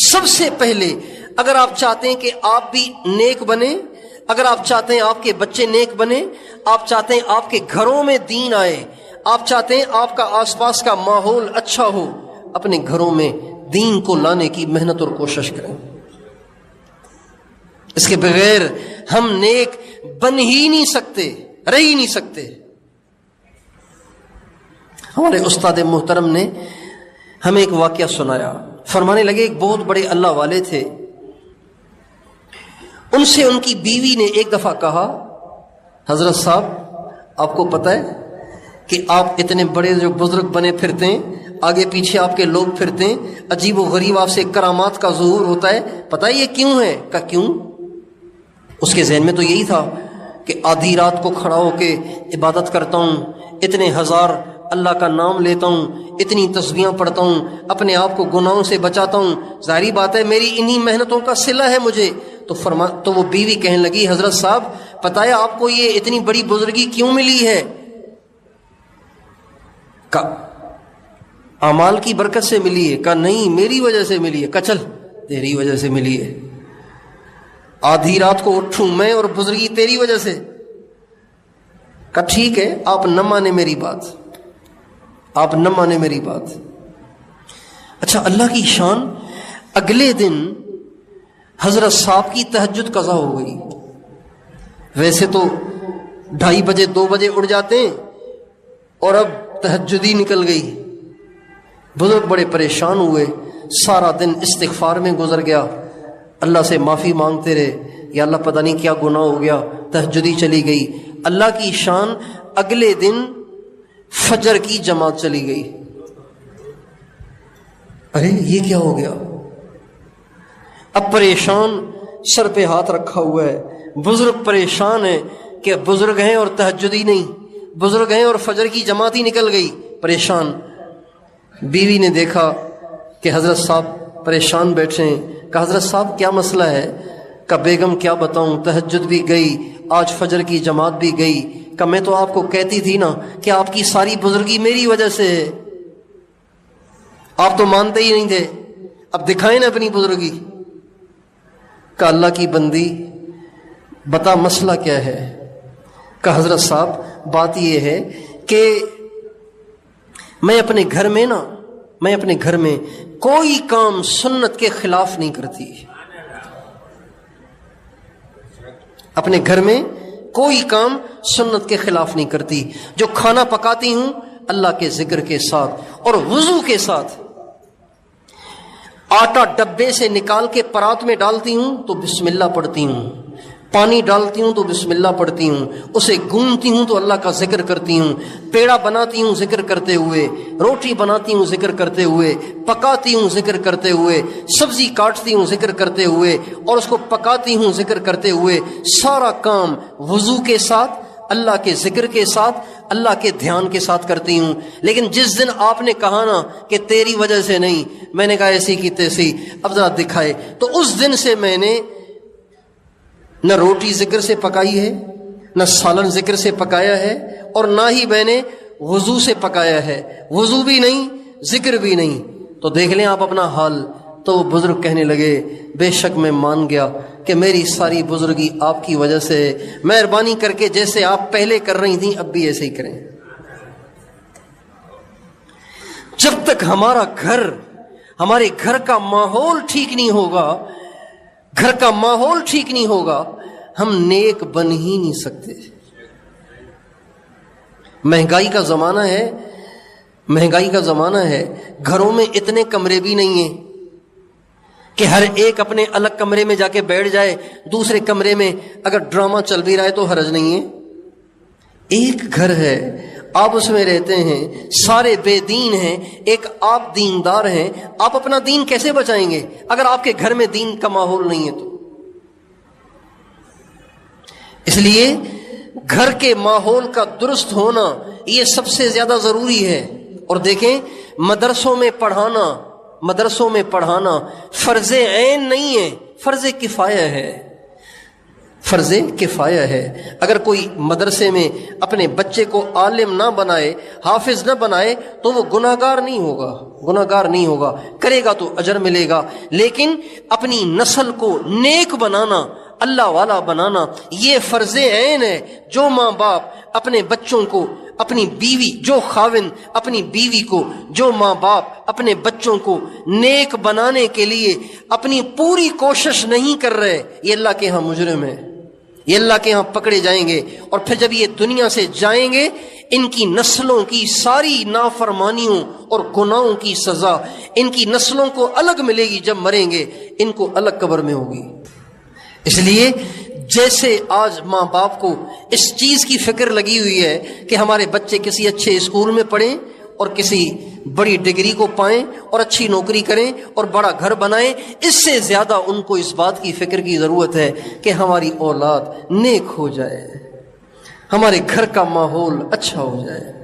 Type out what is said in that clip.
سب سے پہلے اگر آپ چاہتے ہیں کہ آپ بھی نیک بنے، اگر آپ چاہتے ہیں آپ کے بچے نیک بنے، آپ چاہتے ہیں آپ کے گھروں میں دین آئے، آپ چاہتے ہیں آپ کا آس پاس کا ماحول اچھا ہو، اپنے گھروں میں دین کو لانے کی محنت اور کوشش کریں۔ اس کے بغیر ہم نیک بن ہی نہیں سکتے، رہ ہی نہیں سکتے۔ ہمارے استاد محترم نے ہمیں ایک واقعہ سنایا، فرمانے لگے ایک بہت بڑے اللہ والے تھے، ان سے ان کی بیوی نے ایک دفعہ کہا، حضرت صاحب آپ کو پتہ ہے کہ آپ اتنے بڑے جو بزرگ بنے پھرتے ہیں، آگے پیچھے آپ کے لوگ پھرتے ہیں، عجیب و غریب آپ سے کرامات کا ظہور ہوتا ہے، پتہ ہے یہ کیوں ہے؟ کہا کیوں؟ اس کے ذہن میں تو یہی تھا کہ آدھی رات کو کھڑا ہو کے عبادت کرتا ہوں، اتنے ہزار اللہ کا نام لیتا ہوں، اتنی تسبیحاں پڑھتا ہوں، اپنے آپ کو گناہوں سے بچاتا ہوں، ظاہری بات ہے میری انہی محنتوں کا صلہ ہے مجھے۔ تو وہ بیوی کہنے لگی، حضرت صاحب پتہ ہے آپ کو یہ اتنی بڑی بزرگی کیوں ملی ہے؟ کہا اعمال کی برکت سے ملی ہے؟ کہا نہیں میری وجہ سے ملی ہے۔ کہا چل تیری وجہ سے ملی ہے، آدھی رات کو اٹھوں میں اور بزرگی تیری وجہ سے؟ کہا ٹھیک ہے، آپ نہ مانے میری بات، آپ نہ مانے میری بات۔ اچھا اللہ کی شان، اگلے دن حضرت صاحب کی تہجد قضا ہو گئی۔ ویسے تو 2:30 بجے 2 بجے اٹھ جاتے ہیں، اور اب تہجد ہی نکل گئی۔ بزرگ بڑے پریشان ہوئے، سارا دن استغفار میں گزر گیا، اللہ سے معافی مانگتے رہے، یا اللہ پتہ نہیں کیا گناہ ہو گیا، تہجد ہی چلی گئی۔ اللہ کی شان، اگلے دن فجر کی جماعت چلی گئی۔ ارے یہ کیا ہو گیا؟ اب پریشان، سر پہ ہاتھ رکھا ہوا ہے، بزرگ پریشان ہے کہ بزرگ ہیں اور تہجد ہی نہیں، بزرگ ہیں اور فجر کی جماعت ہی نکل گئی، پریشان۔ بیوی نے دیکھا کہ حضرت صاحب پریشان بیٹھے ہیں، کہا حضرت صاحب کیا مسئلہ ہے؟ کہا بیگم کیا بتاؤں، تہجد بھی گئی، آج فجر کی جماعت بھی گئی، کہ میں تو آپ کو کہتی تھی نا کہ آپ کی ساری بزرگی میری وجہ سے ہے، آپ تو مانتے ہی نہیں تھے، اب دکھائیں نا اپنی بزرگی۔ کہ اللہ کی بندی بتا مسئلہ کیا ہے؟ کہ حضرت صاحب بات یہ ہے کہ میں اپنے گھر میں کوئی کام سنت کے خلاف نہیں کرتی، اپنے گھر میں کوئی کام سنت کے خلاف نہیں کرتی، جو کھانا پکاتی ہوں اللہ کے ذکر کے ساتھ اور وضو کے ساتھ، آٹا ڈبے سے نکال کے پرات میں ڈالتی ہوں تو بسم اللہ پڑھتی ہوں، پانی ڈالتی ہوں تو بسم اللہ پڑھتی ہوں، اسے گونتی ہوں تو اللہ کا ذکر کرتی ہوں، پیڑا بناتی ہوں ذکر کرتے ہوئے، روٹی بناتی ہوں ذکر کرتے ہوئے، پکاتی ہوں ذکر کرتے ہوئے، سبزی کاٹتی ہوں ذکر کرتے ہوئے، اور اس کو پکاتی ہوں ذکر کرتے ہوئے، سارا کام وضو کے ساتھ، اللہ کے ذکر کے ساتھ، اللہ کے دھیان کے ساتھ کرتی ہوں۔ لیکن جس دن آپ نے کہا نا کہ تیری وجہ سے نہیں، میں نے کہا ایسی کی تیسی، اب ذرا دکھائے، تو اس دن سے میں نے نہ روٹی ذکر سے پکائی ہے، نہ سالن ذکر سے پکایا ہے، اور نہ ہی میں نے وضو سے پکایا ہے، وضو بھی نہیں ذکر بھی نہیں۔ تو دیکھ لیں آپ اپنا حال۔ تو وہ بزرگ کہنے لگے بے شک میں مان گیا کہ میری ساری بزرگی آپ کی وجہ سے، مہربانی کر کے جیسے آپ پہلے کر رہی تھیں اب بھی ایسے ہی کریں۔ جب تک ہمارے گھر کا ماحول ٹھیک نہیں ہوگا، گھر کا ماحول ٹھیک نہیں ہوگا، ہم نیک بن ہی نہیں سکتے۔ مہنگائی کا زمانہ ہے، گھروں میں اتنے کمرے بھی نہیں ہیں کہ ہر ایک اپنے الگ کمرے میں جا کے بیٹھ جائے، دوسرے کمرے میں اگر ڈرامہ چل بھی رہا ہے تو حرج نہیں ہے۔ ایک گھر ہے، آپ اس میں رہتے ہیں، سارے بے دین ہیں، ایک آپ دیندار ہیں، آپ اپنا دین کیسے بچائیں گے اگر آپ کے گھر میں دین کا ماحول نہیں ہے؟ تو اس لیے گھر کے ماحول کا درست ہونا یہ سب سے زیادہ ضروری ہے۔ اور دیکھیں مدرسوں میں پڑھانا فرض عین نہیں ہے، فرض کفایہ ہے۔ فرض کفایہ ہے۔ اگر کوئی مدرسے میں اپنے بچے کو عالم نہ بنائے، حافظ نہ بنائے، تو وہ گناہگار نہیں ہوگا، کرے گا تو اجر ملے گا۔ لیکن اپنی نسل کو نیک بنانا، اللہ والا بنانا، یہ فرض عین ہے۔ جو ماں باپ اپنے بچوں کو، اپنی بیوی، جو خاوند اپنی بیوی کو، جو ماں باپ اپنے بچوں کو نیک بنانے کے لیے اپنی پوری کوشش نہیں کر رہے، یہ اللہ کے ہاں مجرم ہے، یہ اللہ کے ہاں پکڑے جائیں گے۔ اور پھر جب یہ دنیا سے جائیں گے، ان کی نسلوں کی ساری نافرمانیوں اور گناہوں کی سزا ان کی نسلوں کو الگ ملے گی۔ جب مریں گے ان کو الگ قبر میں ہوگی۔ اس لیے جیسے آج ماں باپ کو اس چیز کی فکر لگی ہوئی ہے کہ ہمارے بچے کسی اچھے اسکول میں پڑھیں اور کسی بڑی ڈگری کو پائیں اور اچھی نوکری کریں اور بڑا گھر بنائیں، اس سے زیادہ ان کو اس بات کی فکر کی ضرورت ہے کہ ہماری اولاد نیک ہو جائے، ہمارے گھر کا ماحول اچھا ہو جائے۔